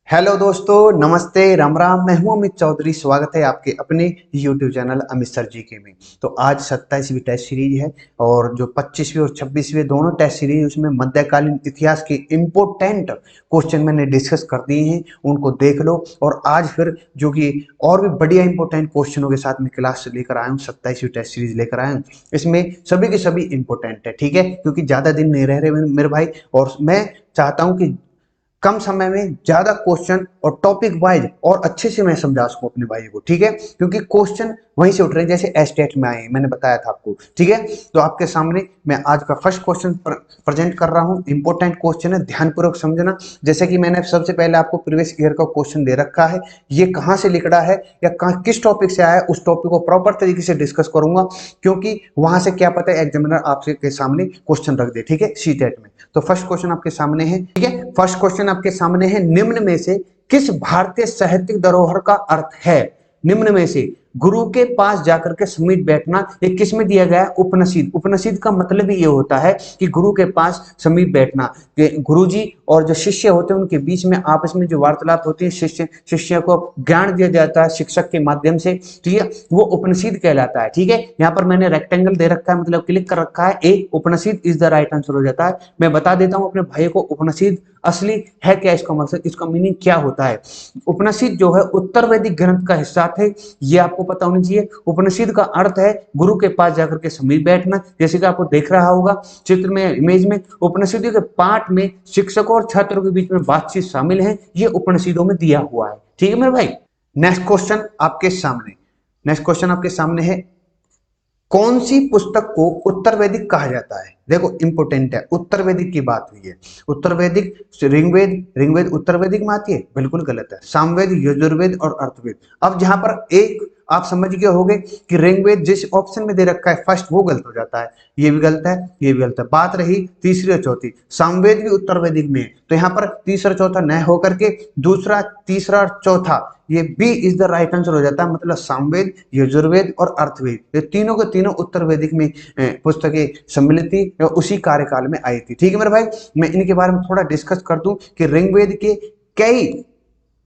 Hello दोस्तों, नमस्ते, राम राम। मैं हूं अमित चौधरी। स्वागत है आपके अपने YouTube चैनल अमित सर जी के में। तो आज 27वीं टेस्ट सीरीज है और जो 25वीं और 26वीं दोनों टेस्ट सीरीज उसमें मध्यकालीन इतिहास के इम्पोर्टेंट क्वेश्चन मैंने डिस्कस कर दिए हैं, उनको देख लो। और आज फिर जो कि और भी बढ़िया इंपॉर्टेंट क्वेश्चनों के साथ में क्लास लेकर आया हूँ, 27वीं टेस्ट सीरीज लेकर आया हूँ। इसमें सभी के सभी इंपॉर्टेंट है, ठीक है, क्योंकि ज्यादा दिन नहीं रह रहे मेरे भाई। और मैं चाहता हूं कि कम समय में ज्यादा क्वेश्चन और टॉपिक वाइज और अच्छे से मैं समझा सकूं अपने भाई को, ठीक है, क्योंकि क्वेश्चन वहीं से उठ रहे हैं जैसे एस्टेट में आए, मैंने बताया था आपको, ठीक है। तो आपके सामने मैं आज का फर्स्ट क्वेश्चन प्रेजेंट कर रहा हूं। इंपॉर्टेंट क्वेश्चन है, ध्यानपूर्वक समझना। जैसे कि मैंने सबसे पहले आपको प्रीवियस ईयर का क्वेश्चन दे रखा है, ये कहां से लिखड़ा है या किस टॉपिक से आया है, उस टॉपिक को प्रॉपर तरीके से डिस्कस करूंगा, क्योंकि वहां से क्या पता है एग्जामिनर आपके के सामने क्वेश्चन रख दे, ठीक है, सीटेट में। तो फर्स्ट क्वेश्चन आपके सामने है, ठीक है। फर्स्ट क्वेश्चन आपके सामने है, निम्न में से किस भारतीय साहित्यिक धरोहर का अर्थ है? निम्न में से गुरु के पास जाकर के समीप बैठना, ये किस में दिया गया है? उपनिषद। उपनिषद का मतलब ही ये होता है कि गुरु के पास समीप बैठना। गुरु जी और जो शिष्य होते हैं उनके बीच में आपस में जो वार्तालाप होती है, शिष्य को ज्ञान दिया जाता है शिक्षक के माध्यम से, ठीक है, वो उपनिषद कहलाता है, ठीक है। यहाँ पर मैंने रेक्टेंगल दे रखा है, मतलब क्लिक कर रखा है, ए उपनिषद इज द राइट आंसर हो जाता है। मैं बता देता हूँ अपने भाई को उपनिषद असली है क्या, इसका मकसद, इसका मीनिंग क्या होता है। उपनिषद जो है उत्तर वैदिक ग्रंथ का हिस्सा थे, ये आपको पता होना चाहिए। उपनिषद का अर्थ है गुरु के पास जाकर के समीप बैठना, जैसे कि आपको देख रहा होगा चित्र में, इमेज में। उपनिषदों के पाठ में शिक्षकों और छात्रों के बीच में बातचीत शामिल है, ये उपनिषदों में दिया हुआ है, ठीक है मेरे भाई। नेक्स्ट क्वेश्चन आपके सामने, नेक्स्ट क्वेश्चन आपके सामने है, कौन सी पुस्तक को उत्तर वैदिक कहा जाता है? देखो इंपोर्टेंट है, उत्तर वैदिक की बात हुई है। उत्तर वैदिक, ऋग्वेद, ऋग्वेद उत्तर वैदिक में आती है? बिल्कुल गलत है। सामवेद, यजुर्वेद और अर्थवेद। अब जहां पर एक आप समझ गए होंगे कि ऋग्वेद जिस ऑप्शन में दे रखा है फर्स्ट, वो गलत हो जाता है। ये भी गलत है, ये भी गलत है। बात रही तीसरी और चौथी, सामवेद भी उत्तर वैदिक में है, तो यहाँ पर तीसरा चौथा न होकर के दूसरा, तीसरा और चौथा, ये B is the right answer हो जाता है। मतलब सामवेद, यजुर्वेद और अर्थवेद, ये तीनों के तीनों उत्तर वैदिक में पुस्तकें सम्मिलित थी, उसी कार्यकाल में आई थी, ठीक है मेरे भाई। मैं इनके बारे में थोड़ा डिस्कस कर दूं कि ऋग्वेद के कई,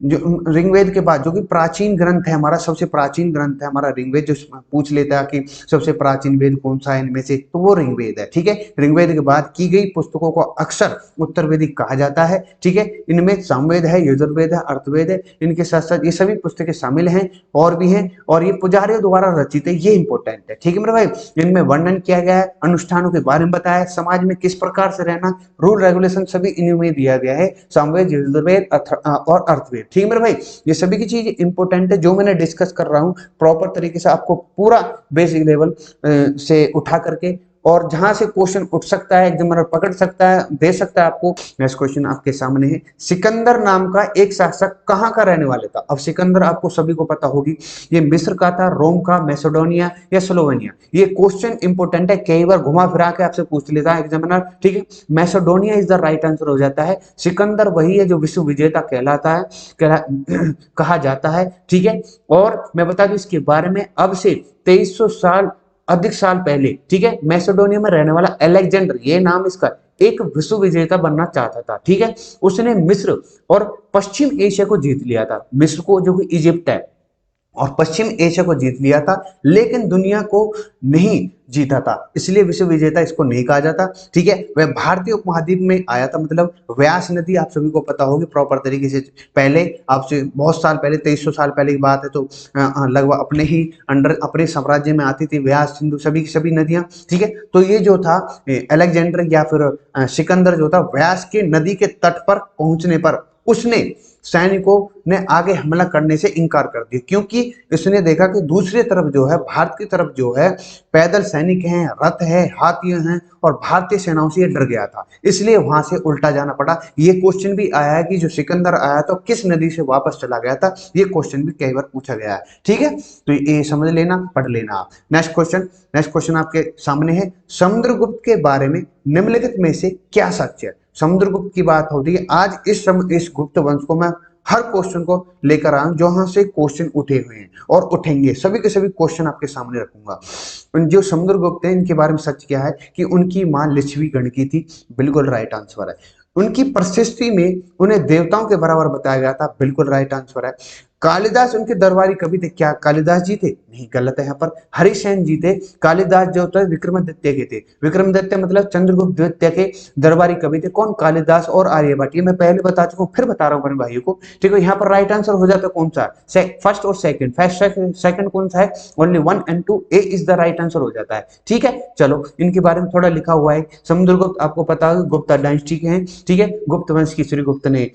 जो ऋग्वेद के बाद जो कि प्राचीन ग्रंथ है हमारा, सबसे प्राचीन ग्रंथ है हमारा ऋग्वेद। जो पूछ लेता है कि सबसे प्राचीन वेद कौन सा है इनमें से, तो वो ऋग्वेद है, ठीक है। ऋग्वेद के बाद की गई पुस्तकों को अक्सर उत्तर वैदिक कहा जाता है, ठीक है। इनमें सामवेद है, यजुर्वेद है, अर्थवेद है, इनके साथ साथ ये सभी पुस्तकें शामिल हैं और भी हैं, और ये पुजारियों द्वारा रचित है, ये इंपॉर्टेंट है, ठीक है मेरे भाई। इनमें वर्णन किया गया है, अनुष्ठानों के बारे में बताया, समाज में किस प्रकार से रहना, रूल रेगुलेशन सभी इनमें दिया गया है, सामवेद, यजुर्वेद और अर्थवेद, ठीक है मेरे भाई। ये सभी की चीज इंपॉर्टेंट है, जो मैंने डिस्कस कर रहा हूं प्रॉपर तरीके से आपको पूरा बेसिक लेवल से उठा करके, और जहां से क्वेश्चन उठ सकता है एग्जामिनर पकड़ सकता है, दे सकता है आपको। नेक्स्ट क्वेश्चन आपके सामने है, सिकंदर नाम का एक शासक कहां का रहने वाला था? अब सिकंदर आपको सभी को पता होगी, ये मिस्र का था, रोम का, मैसेडोनिया या स्लोवेनिया। ये क्वेश्चन इंपॉर्टेंट है, कई बार घुमा फिरा के आपसे पूछ लेता है एग्जामिनर, ठीक है। Macedonia is the right answer हो जाता है। सिकंदर वही है जो विश्व विजेता कहलाता है, कहा जाता है, ठीक है। और मैं बता दूं इसके बारे में, अब से 2300 साल अधिक साल पहले, ठीक है, मैसेडोनिया में रहने वाला अलेक्जेंडर, ये नाम इसका, एक विश्व विजेता बनना चाहता था, ठीक है। उसने मिस्र और पश्चिम एशिया को जीत लिया था। मिस्र को, जो कि इजिप्ट है, और पश्चिम एशिया को जीत लिया था, लेकिन दुनिया को नहीं जीता था, इसलिए विश्व विजेता इसको नहीं कहा जाता, ठीक है। वह भारतीय उपमहाद्वीप में आया था, मतलब व्यास नदी आप सभी को पता होगी प्रॉपर तरीके से। पहले आपसे बहुत साल पहले, 2300 साल पहले की बात है, तो लगभग अपने ही अंडर, अपने साम्राज्य में आती थी व्यास, सिंधु, सभी की सभी नदियां, ठीक है। तो ये जो था अलेक्जेंडर या फिर सिकंदर जो था, व्यास के नदी के तट पर पहुंचने पर उसने सैनिकों ने आगे हमला करने से इनकार कर दिया, क्योंकि इसने देखा कि दूसरी तरफ जो है, भारत की तरफ जो है, पैदल सैनिक हैं, रथ है, हाथी हैं, और भारतीय सेनाओं से ये डर गया था, इसलिए वहां से उल्टा जाना पड़ा। ये क्वेश्चन भी आया है कि जो सिकंदर आया तो किस नदी से वापस चला गया था, ये क्वेश्चन भी कई बार पूछा गया है, ठीक है। तो ये समझ लेना, पढ़ लेना आप। नेक्स्ट क्वेश्चन, नेक्स्ट क्वेश्चन आपके सामने है, समुद्रगुप्त के बारे में निम्नलिखित में से क्या सच है? समुद्रगुप्त की बात होती है आज। इस गुप्त वंश को मैं हर क्वेश्चन को लेकर आया, जहां से क्वेश्चन उठे हुए हैं और उठेंगे, सभी के सभी क्वेश्चन आपके सामने रखूंगा। जो समुद्रगुप्त है, इनके बारे में सच क्या है कि उनकी मां लिच्छवी गण की थी, बिल्कुल राइट आंसर है। उनकी प्रशस्ति में उन्हें देवताओं के बराबर बताया गया था, बिल्कुल राइट आंसर है। कालिदास उनके दरबारी कवि थे, क्या कालिदास जी थे? नहीं, गलत है यहाँ पर, हरिसेन जी थे। कालिदास जो थे विक्रमादित्य के थे, विक्रमादित्य मतलब चंद्रगुप्त द्वितीय के दरबारी कवि थे। कौन? कालिदास और आर्यभट्ट। ये मैं पहले बता चुका हूँ, फिर बता रहा हूँ अपने भाइयों को, ठीक है। यहाँ पर राइट आंसर हो जाता कौन सा? फर्स्ट और सेकंड। फर्स्ट सेकंड कौन सा है? Only 1 and 2, A is the right answer हो जाता है, ठीक है। चलो, इनके बारे में थोड़ा लिखा हुआ है। समुद्रगुप्त आपको पता है गुप्ता डायनेस्टी के हैं, ठीक है। गुप्त वंश की श्रीगुप्त ने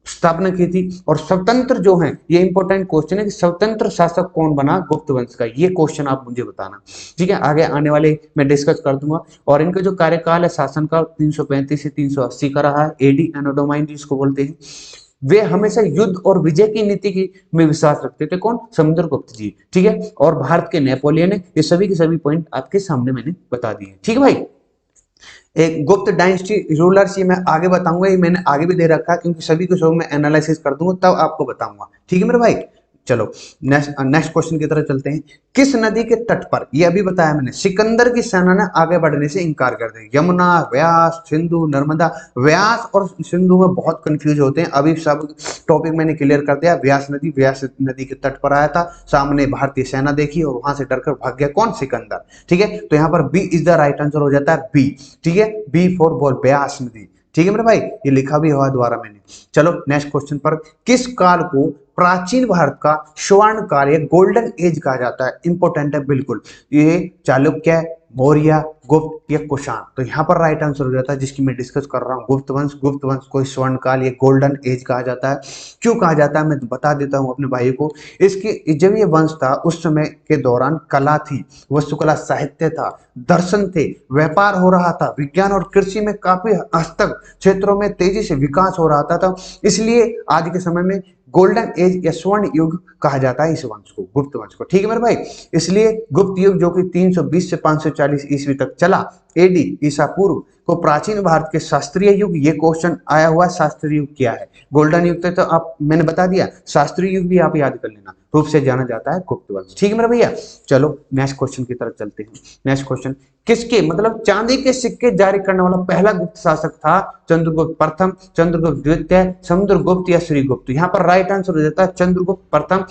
स्थापना की थी। और स्वतंत्र जो है, ये इंपॉर्टेंट क्वेश्चन है कि स्वतंत्र शासक कौन बना गुप्त वंश का, ये क्वेश्चन आप मुझे बताना, ठीक है। आगे आने वाले मैं डिस्कस कर दूंगा। और इनका जो कार्यकाल है शासन का 335 से 380 का रहा है। एडी एनो डोमाइन जिसको बोलते हैं। वे हमेशा युद्ध और विजय की नीति की में विश्वास रखते थे। कौन? समुद्रगुप्त जी, ठीक है। और भारत के नेपोलियन है। ये सभी के सभी पॉइंट आपके सामने मैंने बता दिए, ठीक है भाई। एक गुप्त डायनेस्टी रूलर्स, ये मैं आगे बताऊंगा, ये मैंने आगे भी दे रखा है, क्योंकि सभी को मैं एनालिसिस कर दूंगा तब आपको बताऊंगा, ठीक है मेरे भाई। चलो, नेक्स्ट क्वेश्चन की तरफ चलते हैं। किस नदी के तट पर, ये अभी बताया मैंने, सिकंदर की सेना ने आगे बढ़ने से इनकार कर दिया? यमुना, व्यास, सिंधु, नर्मदा। व्यास और सिंधु में बहुत कंफ्यूज होते हैं, अभी सब टॉपिक मैंने क्लियर कर दिया। व्यास नदी के तट पर आया था, सामने भारतीय सेना देखी और वहां से डरकर भाग गया। कौन? सिकंदर, ठीक है। तो यहाँ पर B is the right answer हो जाता है, बी, ठीक है। बी फॉर बॉल, व्यास नदी, ठीक है मेरे भाई। ये लिखा भी हुआ द्वारा मैंने। चलो नेक्स्ट क्वेश्चन पर। किस काल को प्राचीन भारत का स्वर्ण काल या गोल्डन एज कहा जाता है? इंपॉर्टेंट है बिल्कुल। ये चालुक्य, मौर्य, गुप्त या कुषाण। तो यहाँ पर राइट आंसर हो जाता है, जिसकी मैं डिस्कस कर रहा हूँ, गुप्त वंश। गुप्त वंश को स्वर्ण काल या गोल्डन एज कहा जाता है। क्यों कहा जाता है मैं बता देता हूँ अपने भाई को। इसकी जब ये वंश था, उस समय के दौरान कला थी, वस्तुकला, साहित्य था, दर्शन थे, व्यापार हो रहा था, विज्ञान और कृषि में काफी हद तक क्षेत्रों में तेजी से विकास हो रहा था। इसलिए आज के समय में गोल्डन एज या स्वर्ण युग कहा जाता है इस वंश को, गुप्त वंश को, ठीक है मेरे भाई। इसलिए गुप्त युग जो कि 320 से 540 ईस्वी तक चला, एडी ईसा पूर्व, को प्राचीन भारत के शास्त्रीय युग, ये क्वेश्चन आया हुआ। शास्त्रीय युग क्या है? गोल्डन युग तो आप मैंने बता दिया, शास्त्रीय युग भी आप याद कर लेना, रूप से जाना जाता है गुप्त वंश, ठीक है मेरे भैया। चलो नेक्स्ट क्वेश्चन की तरफ चलते हैं। नेक्स्ट क्वेश्चन, किसके मतलब चांदी के सिक्के जारी करने वाला पहला गुप्त शासक था? चंद्रगुप्त प्रथम, चंद्रगुप्त द्वितीय, समुद्रगुप्त या श्रीगुप्त? यहाँ पर राइट आंसर हो जाता है चंद्रगुप्त प्रथम,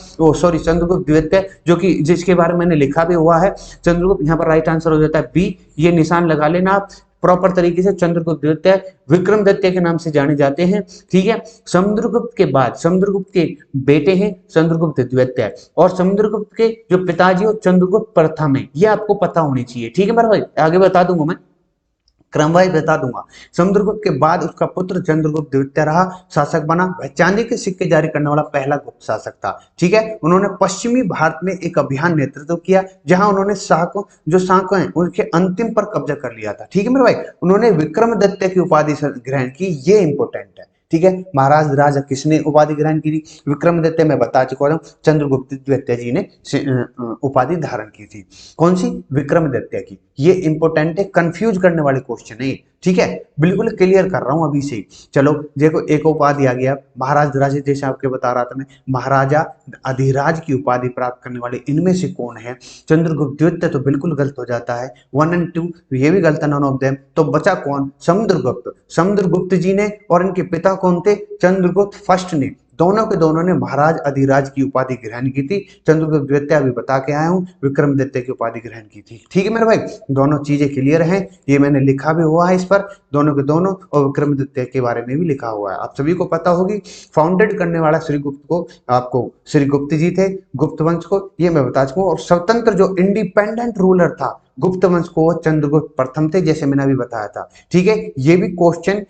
चंद्रगुप्त द्वितीय, जो कि जिसके बारे में मैंने लिखा भी हुआ है चंद्रगुप्त। यहाँ पर राइट आंसर हो जाता है बी, ये निशान लगा लेना आप प्रॉपर तरीके से। चंद्रगुप्त द्वितीय विक्रमादित्य के नाम से जाने जाते हैं, ठीक है। समुद्रगुप्त के बाद समुद्रगुप्त के बेटे हैं चंद्रगुप्त द्वितीय, और समुद्रगुप्त के जो पिताजी हो चंद्रगुप्त प्रथम है, ये आपको पता होनी चाहिए, ठीक है मेरे भाई। आगे बता दूंगा मैं, क्रमवाइज बता दूंगा। समुद्रगुप्त के बाद उसका पुत्र चंद्रगुप्त द्वितीय रहा, शासक बना। वह चांदी के सिक्के जारी करने वाला पहला गुप्त शासक था, ठीक है। उन्होंने पश्चिमी भारत में एक अभियान नेतृत्व किया, जहां उन्होंने शाकों हैं उनके अंतिम पर कब्जा कर लिया था, ठीक है मेरे भाई। उन्होंने विक्रमादित्य की उपाधि ग्रहण की, ये इंपॉर्टेंट है, ठीक है। महाराज राजा किसने उपाधि ग्रहण की थी? विक्रमादित्य, मैं बता चुका हूं, चंद्रगुप्त द्वितीय जी ने उपाधि धारण की थी। कौन सी? विक्रमादित्य की। ये इंपॉर्टेंट है, कंफ्यूज करने वाले क्वेश्चन है, ठीक है। बिल्कुल क्लियर कर रहा हूं अभी से। चलो देखो, एक उपाधि आ गया महाराज राजा, जैसे आपके बता रहा था मैं, महाराजा अधिराज की उपाधि प्राप्त करने वाले इनमें से कौन है? चंद्रगुप्त द्वितीय तो बिल्कुल गलत हो जाता है, 1 और 2 ये भी गलत है, नॉन ऑफ देम। तो बचा कौन? समुद्रगुप्त। समुद्रगुप्त जी ने, और इनके पिता कौन थे? चंद्रगुप्त फर्स्ट ने। दोनों के दोनों ने महाराज अधिराज की उपाधि ग्रहण की थी। चंद्रगुप्त द्वितीय भी बता के आया हूं, विक्रमादित्य की उपाधि ग्रहण की थी, ठीक है मेरे भाई। दोनों चीजें क्लियर हैं, ये मैंने लिखा भी हुआ है इस पर, दोनों के दोनों, और विक्रमादित्य के बारे में भी लिखा हुआ है, आप सभी को पता होगी। फाउंडेड करने वाला श्रीगुप्त को, आपको श्रीगुप्त जी थे, गुप्त वंश को, ये मैं बता चुका हूं। और स्वतंत्र जो इंडिपेंडेंट रूलर था गुप्त वंश को, चंद्रगुप्त प्रथम थे, जैसे मैंने अभी बताया था, ठीक है। ये भी क्वेश्चन,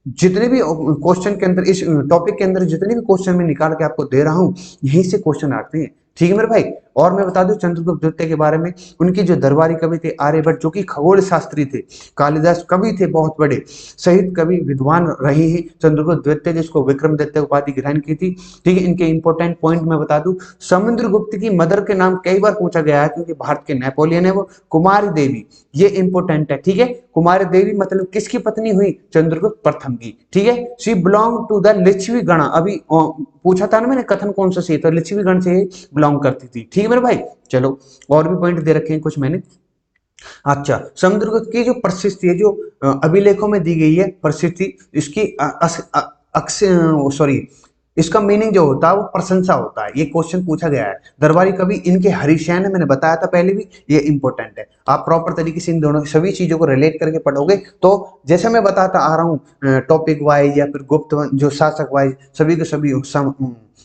जितने भी क्वेश्चन के अंदर, इस टॉपिक के अंदर जितने भी क्वेश्चन मैं निकाल के आपको दे रहा हूं, यहीं से क्वेश्चन आते हैं, ठीक है मेरे भाई। और मैं बता दूं चंद्रगुप्त द्वितीय के बारे में, उनके जो दरबारी कवि थे आर्यभट्ट, जो कि खगोल शास्त्री थे। कालिदास कवि थे बहुत बड़े, शहीद कवि विद्वान रहे हैं चंद्रगुप्त द्वितीय, जिसको विक्रमादित्य उपाधि ग्रहण की थी, ठीक है। इनके इंपॉर्टेंट पॉइंट मैं बता दूं, समुद्रगुप्त की मदर के नाम कई बार पूछा गया है, क्योंकि भारत के नेपोलियन है वो, कुमारी देवी, ये इंपॉर्टेंट है, ठीक है। कुमारी देवी मतलब किसकी पत्नी हुई? चंद्रगुप्त प्रथम की, ठीक है। She belong to the Licchavi गण, अभी पूछा था ना मैंने, कथन कौन सा सही, तो लिच्छवी गण से बिलोंग करती थी, ठीक है मेरे भाई। चलो और भी पॉइंट दे रखे हैं कुछ मैंने। अच्छा, समुद्रगुप्त की जो प्रसिद्धि है, जो अभिलेखों में दी गई है प्रसिद्धि, इसकी सॉरी, इसका मीनिंग जो होता है वो प्रशंसा होता है। ये क्वेश्चन पूछा गया है। दरबारी कवि इनके हरिशयन है, मैंने बताया था पहले भी, ये इंपॉर्टेंट है। आप प्रॉपर तरीके से इन दोनों सभी चीजों को रिलेट करके पढ़ोगे तो जैसे मैं बताता आ रहा हूँ टॉपिक वाइज या फिर गुप्त जो शासक वाइज, सभी के सभी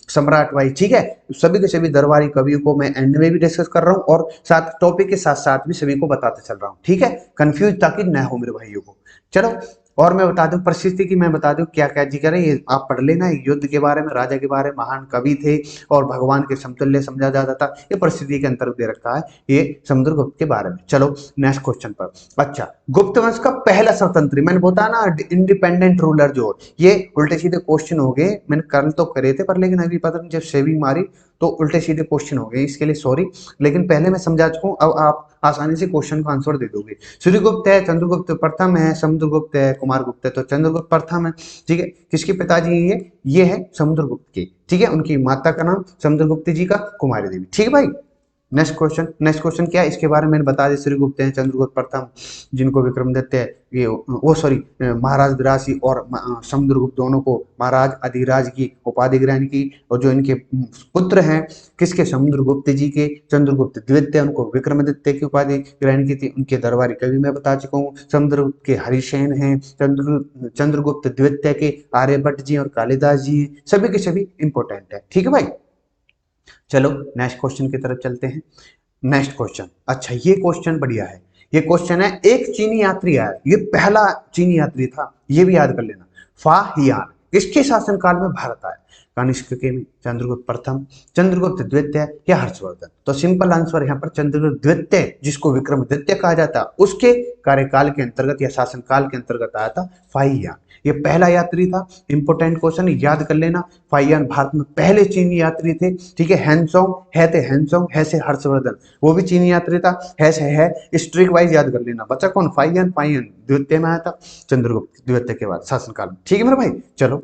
सम्राट वाइज, ठीक है, सभी के सभी दरबारी कवियों को मैं एंड में भी डिस्कस कर रहा हूँ और साथ टॉपिक के साथ साथ भी सभी को बताते चल रहा हूँ, ठीक है, कंफ्यूज ताकि न हो मेरे भाइयों को। चलो, और मैं बता दूं प्रसिद्धि की, मैं बता दूं क्या क्या जिक्र है, ये आप पढ़ लेना। युद्ध के बारे में, राजा के बारे में, महान कवि थे और भगवान के समतुल्य समझा जाता था, ये प्रसिद्धि के अंतर्गत दे रखा है ये समुद्रगुप्त के बारे में। चलो नेक्स्ट क्वेश्चन पर। अच्छा, गुप्त वंश का पहला स्वतंत्री, मैंने बताया ना इंडिपेंडेंट रूलर जो, ये उल्टे सीधे क्वेश्चन हो गए, मैंने कल तो करे थे पर लेकिन अभी पता नहीं जब सेविंग मारी तो उल्टे सीधे क्वेश्चन हो गए, इसके लिए सॉरी, लेकिन पहले मैं समझा चुका हूं, अब आप आसानी से क्वेश्चन का आंसर दे दोगे। सूर्यगुप्त है, चंद्रगुप्त प्रथम है, समुद्रगुप्त है, कुमारगुप्त है, तो चंद्रगुप्त प्रथम है, ठीक है। किसके पिताजी हैं ये है समुद्रगुप्त के, ठीक है, उनकी माता का नाम समुद्रगुप्त जी का कुमारी देवी, ठीक है भाई। नेक्स्ट क्वेश्चन क्या है, इसके बारे में मैंने बता दिया। श्रीगुप्त हैं, चंद्रगुप्त प्रथम, जिनको विक्रमादित्य ये वो सॉरी महाराज विरासी और समुद्रगुप्त दोनों को महाराज अधिराज की उपाधि ग्रहण की, और जो इनके पुत्र हैं किसके, समुद्रगुप्त जी के, चंद्रगुप्त द्वितीय, उनको विक्रमादित्य की उपाधि ग्रहण की थी। उनके दरबारी कवि मैं बता चुका हूँ, समुद्रगुप्त के हरिसेन हैं, चंद्रगुप्त द्वितीय के आर्यभट्ट जी और कालिदास जी हैं, सभी के सभी इंपॉर्टेंट है, ठीक है भाई। चलो नेक्स्ट क्वेश्चन की तरफ चलते हैं। नेक्स्ट क्वेश्चन, अच्छा ये क्वेश्चन बढ़िया है। ये क्वेश्चन है, एक चीनी यात्री आया, ये पहला चीनी यात्री था, ये भी याद कर लेना, फा हियान, किसके शासनकाल में भारत आया, कनिष्क के में, चंद्रगुप्त प्रथम, चंद्रगुप्त द्वितीय या हर्षवर्धन। तो सिंपल आंसर यहाँ पर चंद्रगुप्त द्वितीय, जिसको विक्रमादित्य कहा जाता है, उसके कार्यकाल के अंतर्गत या शासनकाल के अंतर्गत आया था फाहियान, ये पहला यात्री था। इंपोर्टेंट क्वेश्चन याद कर लेना, फाहियान भारत में पहले चीनी यात्री थे, ठीक है। हैंसोंग है थे, हैंसोंग है से हर्षवर्धन, वो भी चीनी यात्री था, है स्ट्रिक वाइज याद कर लेना। बच्चा कौन, फाहियान, फाहियान द्वितीय में आया था, चंद्रगुप्त द्वितीय के बाद शासनकाल में, ठीक है मेरे भाई। चलो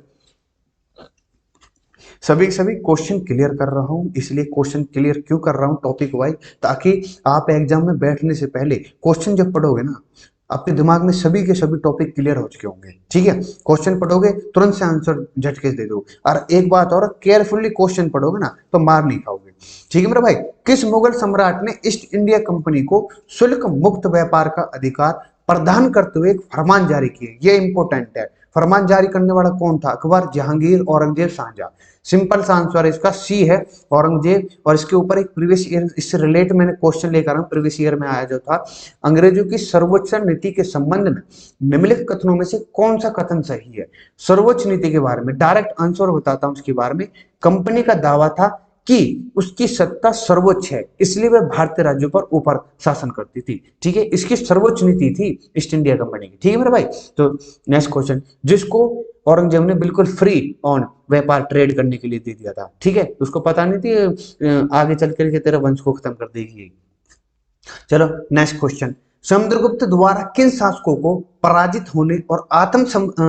सभी क्वेश्चन क्लियर कर रहा हूं, इसलिए क्वेश्चन क्लियर क्यों कर रहा हूं टॉपिक वाइज, ताकि आप एग्जाम में बैठने से पहले क्वेश्चन जब पढ़ोगे ना, आपके दिमाग में सभी के सभी टॉपिक क्लियर हो चुके होंगे, ठीक है। क्वेश्चन पढ़ोगे तुरंत से आंसर झटके दे दो, और एक बात और, केयरफुली क्वेश्चन पढ़ोगे ना तो मार नहीं खाओगे, ठीक है मेरे भाई। किस मुगल सम्राट ने ईस्ट इंडिया कंपनी को शुल्क मुक्त व्यापार का अधिकार प्रदान करते हुए एक फरमान जारी किए, ये इंपॉर्टेंट है। फरमान जारी करने वाला कौन था, अकबर, जहांगीर, औरंगजेब, शाहजहां। सिंपल सा आंसर इसका सी है, औरंगजेब। और इसके ऊपर एक प्रीवियस ईयर इससे रिलेट मैंने क्वेश्चन लेकर आया हूं, प्रीवियस ईयर में आया जो था, अंग्रेजों की सर्वोच्च नीति के संबंध में निम्नलिखित कथनों में से कौन सा कथन सही है। सर्वोच्च नीति के बारे में डायरेक्ट आंसर बताता हूं उसके बारे में। कंपनी का दावा था कि उसकी सत्ता सर्वोच्च है, इसलिए वह भारतीय राज्यों पर ऊपर शासन करती थी, ठीक है। इसकी सर्वोच्च नीति थी ईस्ट इंडिया कंपनी की, ठीक है मेरे भाई। तो नेक्स्ट क्वेश्चन, जिसको औरंगजेब ने बिल्कुल फ्री ऑन व्यापार ट्रेड करने के लिए दे दिया था, ठीक है, उसको पता नहीं थी आगे चल करके तेरा वंश को खत्म कर देगी। चलो नेक्स्ट क्वेश्चन, समुद्रगुप्त द्वारा किन शासकों को पराजित होने और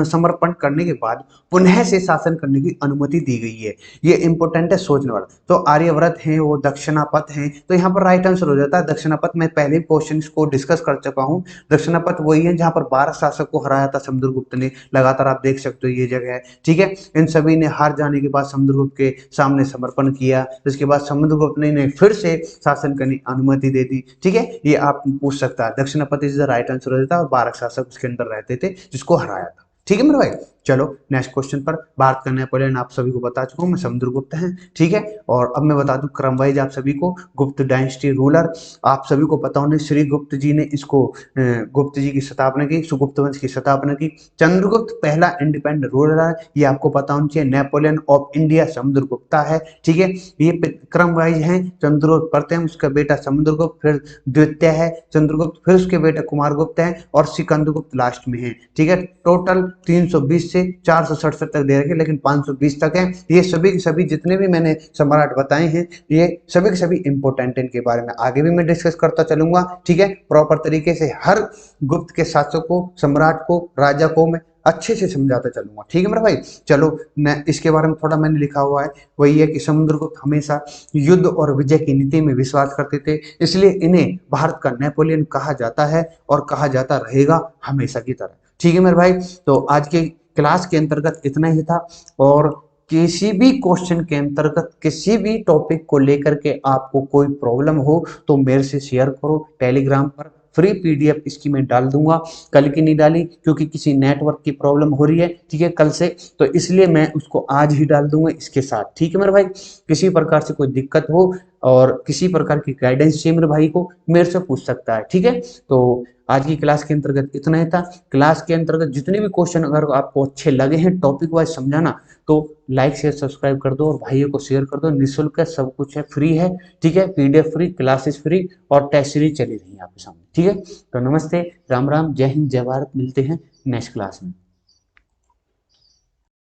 समर्पण करने के बाद पुनः से शासन करने की अनुमति दी गई है, ये इंपॉर्टेंट है, सोचने वाला। तो आर्यव्रत हैं, वो दक्षिणापत हैं, तो यहाँ पर राइट आंसर हो जाता है दक्षिणापत। मैं पहले क्वेश्चन को डिस्कस कर चुका हूँ। दक्षिणापत वही है जहां पर 12 शासक को हराया था समुद्रगुप्त ने, लगातार आप देख सकते हो ये जगह है, ठीक है। इन सभी ने हार जाने के बाद समुद्रगुप्त के सामने समर्पण किया, इसके बाद समुद्रगुप्त ने फिर से शासन करने की अनुमति दे दी, ठीक है। ये आप पूछ सकता है, दक्षिणापत इज द राइट आंसर हो जाता है, और 12 शासक उसके अंदर रहते थे जिसको हराया था, ठीक है मेरे भाई। चलो नेक्स्ट क्वेश्चन पर बात करने पहले आप सभी को बता चुका हूं मैं समुद्रगुप्त हैं, ठीक है। और अब मैं बता दूं क्रम वाइज आप सभी को, गुप्त डायनेस्टी रूलर आप सभी को पता होने, श्री गुप्त जी ने इसको गुप्त जी की स्थापना की, सुगुप्त वंश की स्थापना की। चंद्रगुप्त पहला इंडिपेंडेंट रूलर है, ये आपको पता होना चाहिए। नेपोलियन ऑफ इंडिया समुद्रगुप्ता है, ठीक है। ये क्रम वाइज है, चंद्रगुप्त प्रथम, उसका बेटा समुद्रगुप्त, फिर द्वितीय है चंद्रगुप्त, फिर उसके बेटा कुमारगुप्त है, और सिकंदरगुप्त लास्ट में है, ठीक है। टोटल 320 से 467 तक दे रखे, लेकिन 520 तक है। ये सभी के सभी जितने भी मैंने सम्राट बताए हैं, ये सभी के सभी इंपोर्टेंट, इनके बारे में आगे भी मैं डिस्कस करता चलूंगा, ठीक है। प्रॉपर तरीके से हर गुप्त के शासक को, सम्राट को, राजा को मैं अच्छे से समझाता चलूंगा, ठीक है मेरे भाई। चलो, इसके बारे में थोड़ा मैंने लिखा हुआ है, वही है कि समुद्रगुप्त हमेशा युद्ध और विजय की नीति में विश्वास करते थे, इसलिए इन्हें भारत का नेपोलियन कहा जाता है और कहा जाता रहेगा हमेशा की तरह। ठीक है मेरे भाई, तो आज के क्लास के अंतर्गत इतना ही था। और किसी भी क्वेश्चन के अंतर्गत किसी भी टॉपिक को लेकर के आपको कोई प्रॉब्लम हो तो मेरे से शेयर करो टेलीग्राम पर। फ्री पीडीएफ इसकी मैं डाल दूंगा, कल की नहीं डाली क्योंकि किसी नेटवर्क की प्रॉब्लम हो रही है, ठीक है, कल से, तो इसलिए मैं उसको आज ही डाल दूंगा इसके साथ। ठीक है मेरे भाई, किसी प्रकार से कोई दिक्कत हो और किसी प्रकार की गाइडेंस चाहिए मेरे भाई को, मेरे से पूछ सकता है, ठीक है। तो आज की क्लास के अंतर्गत इतना ही था। क्लास के अंतर्गत जितने भी क्वेश्चन अगर आपको अच्छे लगे हैं टॉपिक वाइज समझाना, तो लाइक शेयर सब्सक्राइब कर दो और भाइयों को शेयर कर दो। निःशुल्क है, सब कुछ है, फ्री है, ठीक है, पीडीएफ फ्री, क्लासेस फ्री और टेस्ट सीरीज चली रही है आपके सामने, ठीक है। तो नमस्ते, राम राम, जय हिंद, जय भारत, मिलते हैं नेक्स्ट क्लास में।